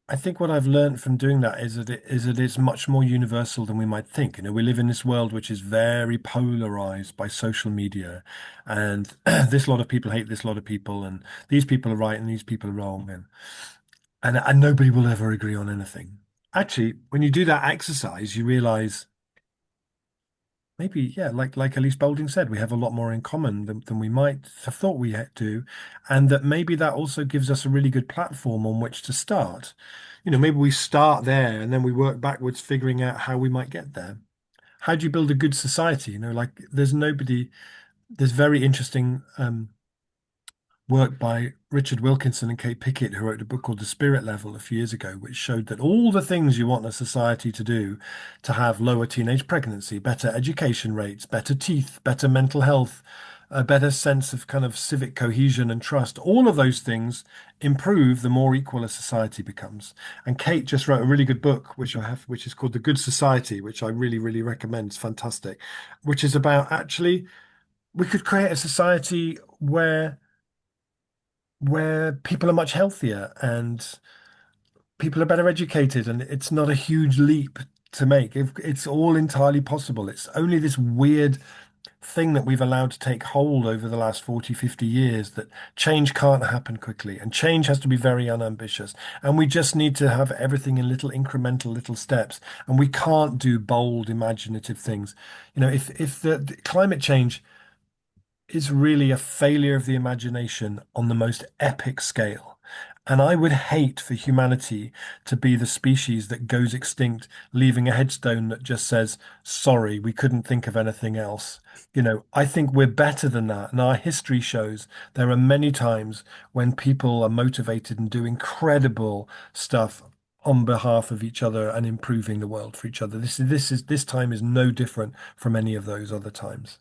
I think what I've learned from doing that is that it's much more universal than we might think. We live in this world which is very polarized by social media, and this lot of people hate this lot of people, and these people are right and these people are wrong, and nobody will ever agree on anything. Actually, when you do that exercise, you realize maybe, yeah, like Elise Boulding said, we have a lot more in common than we might have thought do, and that maybe that also gives us a really good platform on which to start. Maybe we start there and then we work backwards, figuring out how we might get there. How do you build a good society? Like there's very interesting work by Richard Wilkinson and Kate Pickett, who wrote a book called The Spirit Level a few years ago, which showed that all the things you want a society to do, to have lower teenage pregnancy, better education rates, better teeth, better mental health, a better sense of kind of civic cohesion and trust, all of those things improve the more equal a society becomes. And Kate just wrote a really good book, which I have, which is called The Good Society, which I really, really recommend. It's fantastic, which is about actually we could create a society where people are much healthier and people are better educated, and it's not a huge leap to make. It's all entirely possible. It's only this weird thing that we've allowed to take hold over the last 40, 50 years that change can't happen quickly, and change has to be very unambitious. And we just need to have everything in little incremental little steps. And we can't do bold, imaginative things. If the climate change is really a failure of the imagination on the most epic scale. And I would hate for humanity to be the species that goes extinct, leaving a headstone that just says, sorry, we couldn't think of anything else. I think we're better than that. And our history shows there are many times when people are motivated and do incredible stuff on behalf of each other and improving the world for each other. This time is no different from any of those other times.